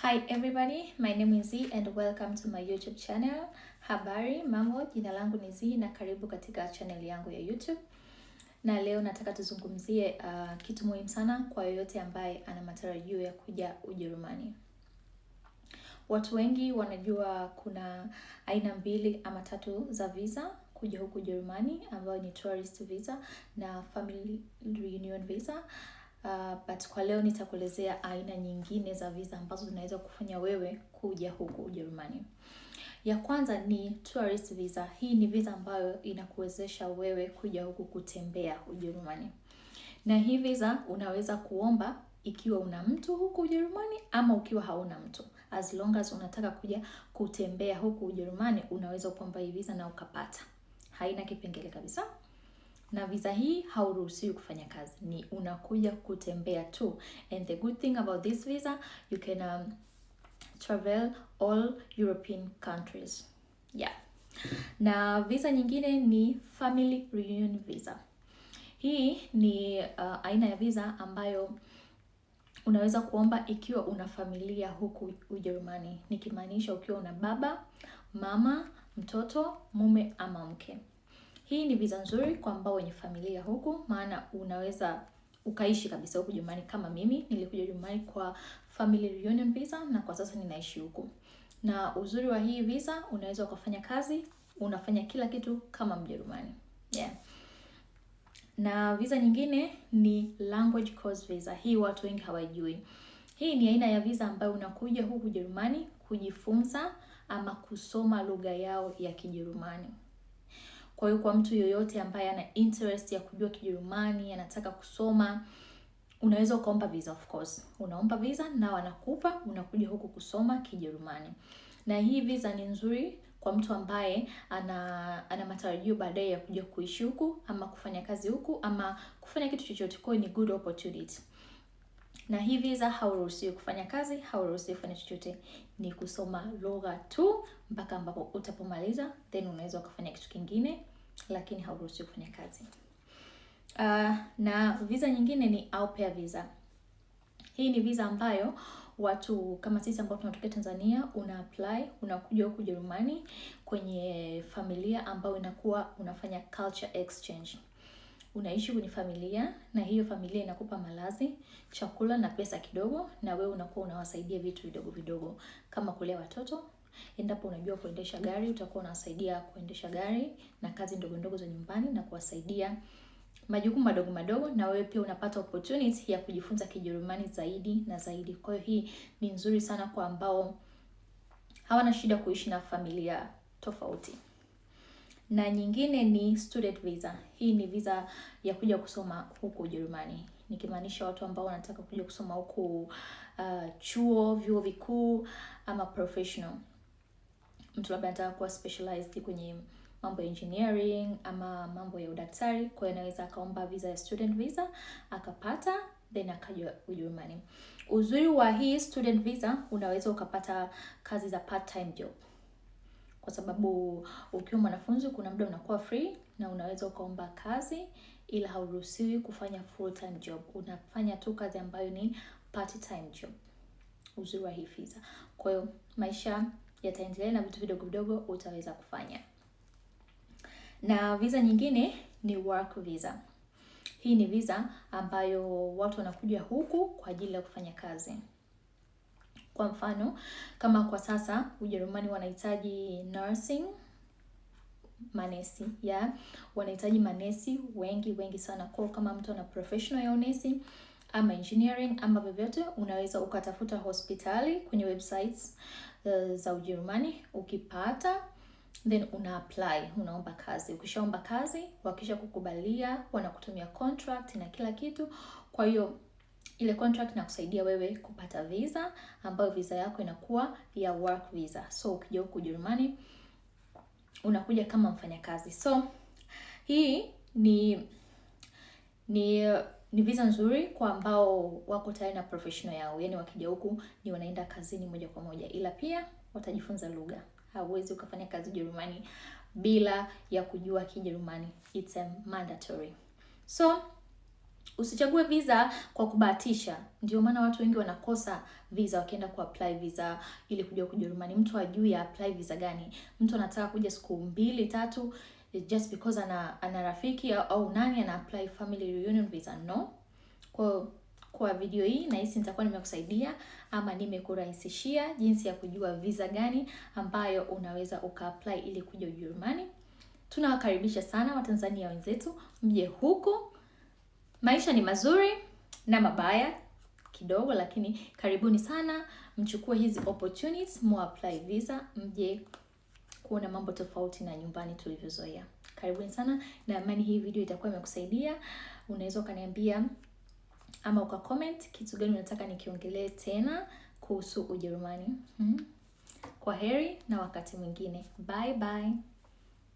Hi everybody, my name is Z and welcome to my YouTube channel. Habari, mambo, jina langu ni Z na karibu katika channel yangu ya YouTube. Na leo nataka tuzungumzie kitu muhimu sana kwa yoyote ambaye ana matarajio ya kuja Ujerumani. Watu wengi wanajua kuna aina mbili ama tatu za visa kuja huku Ujerumani, ambayo ni tourist visa na family reunion visa. But kwa leo nitakuelezea aina nyingine za visa ambazo zinaweza kufanya wewe kuja huku Ujerumani. Ya kwanza ni tourist visa. Hii ni visa ambayo inakuwezesha wewe kuja huku kutembea Ujerumani. Na hii visa unaweza kuomba ikiwa una mtu huku Ujerumani ama ukiwa hauna mtu. As long as unataka kuja kutembea huku Ujerumani, unaweza kuomba hii visa na ukapata. Haina kipengele kabisa. Na visa hii hauruhusiwi kufanya kazi, ni unakuja kutembea tu. And the good thing about this visa, you can travel all European countries. Yeah. Na visa nyingine ni family reunion visa. Hii ni aina ya visa ambayo unaweza kuomba ikiwa una familia huku Ujerumani. Nikimaanisha ukiwa una baba, mama, mtoto, mume ama mke. Hii ni visa nzuri kwa ambao wenye familia huku, maana unaweza ukaishi kabisa huku Ujerumani. Kama mimi nilikuja Ujerumani kwa family reunion visa na kwa sasa ninaishi huku. Na uzuri wa hii visa, unaweza ukafanya kazi, unafanya kila kitu kama Mjerumani. Yeah. Na visa nyingine ni language course visa. Hii watu wengi hawajui. Hii ni aina ya visa ambayo unakuja huku Ujerumani kujifunza ama kusoma lugha yao ya Kijerumani. Kwa hiyo kwa mtu yoyote ambaye ana interest ya kujua Kijerumani, anataka kusoma, unaweza ukaomba visa of course. Unaomba visa na wanakupa, unakuja huku kusoma Kijerumani. Na hii visa ni nzuri kwa mtu ambaye ana matarajio baadaye ya kuja kuishi huku ama kufanya kazi huku ama kufanya kitu chochote. Kwa hiyo ni good opportunity. Na hii visa hauruhusiwi kufanya kazi, hauruhusiwi kufanya chochote, ni kusoma lugha tu mpaka ambapo utapomaliza, then unaweza kufanya kitu kingine, lakini hauruhusiwi kufanya kazi. Na visa nyingine ni au pair visa. Hii ni visa ambayo watu kama sisi ambao tunatoka Tanzania una apply, unakuja huku Ujerumani kwenye familia ambayo inakuwa unafanya culture exchange. Unaishi kwenye familia na hiyo familia inakupa malazi, chakula na pesa kidogo, na wewe unakuwa unawasaidia vitu vidogo vidogo kama kulea watoto. Endapo unajua kuendesha gari, utakuwa unawasaidia kuendesha gari na kazi ndogo ndogo za nyumbani na kuwasaidia majukumu madogo madogo, na wewe pia unapata opportunity ya kujifunza Kijerumani zaidi na zaidi. Kwa hiyo hii ni nzuri sana kwa ambao hawana shida kuishi na familia tofauti. Na nyingine ni student visa. Hii ni visa ya kuja kusoma huku Ujerumani. Nikimaanisha watu ambao wanataka kuja kusoma huku vyuo vikuu ama professional. Mtu labda anataka kuwa specialized kwenye mambo ya engineering ama mambo ya udaktari, kwa hiyo anaweza akaomba visa ya student visa, akapata, then akaja Ujerumani. Uzuri wa hii student visa, unaweza ukapata kazi za part time job. Kwa sababu ukiwa mwanafunzi kuna muda unakuwa free na unaweza ukaomba kazi, ila hauruhusiwi kufanya full time job. Unafanya tu kazi ambayo ni part time job. Uzuri wa hii visa. Kwa hiyo maisha yataendelea na vitu vidogo vidogo utaweza kufanya. Na visa nyingine ni work visa. Hii ni visa ambayo watu wanakuja huku kwa ajili ya kufanya kazi. Kwa mfano, kama kwa sasa Ujerumani wanahitaji nursing, manesi, yeah. Wanahitaji manesi wengi sana. Kwa kama mtu ana professional ya unesi ama engineering ama vyovyote, unaweza ukatafuta hospitali kwenye websites za Ujerumani, ukipata then una apply, unaomba kazi. Ukishaomba kazi, wakisha kukubalia, wanakutumia contract na kila kitu. Kwa hiyo ile contract inakusaidia wewe kupata visa, ambayo visa yako inakuwa ya work visa. So ukija huku Ujerumani unakuja kama mfanyakazi. So hii ni visa nzuri kwa ambao wako tayari na professional yao. Yaani wakija huku ni wanaenda kazini moja kwa moja, ila pia watajifunza lugha. Hauwezi ukafanya kazi Ujerumani bila ya kujua Kijerumani. It's a mandatory. So Usichague visa kwa kubahatisha. Ndio maana watu wengi wanakosa visa wakienda kuapply visa ili kuja Ujerumani. Mtu hajui apply visa gani. Mtu anataka kuja siku 2, 3 just because ana rafiki au nani ana apply family reunion visa. No. Kwa video hii nahisi nitakuwa nimekusaidia ama nimekurahisishia jinsi ya kujua visa gani ambayo unaweza ukaapply ili kuja Ujerumani. Tunawakaribisha sana Watanzania wenzetu, mje huko. Maisha ni mazuri na mabaya kidogo, lakini karibuni sana, mchukue hizi opportunities, mu apply visa, mje kuona mambo tofauti na nyumbani tulivyozoea. Karibuni sana, na imani hii video itakuwa imekusaidia. Unaweza ukaniambia ama ukacomment kitu gani unataka nikiongelee tena kuhusu Ujerumani. Kwa heri na wakati mwingine. Bye bye.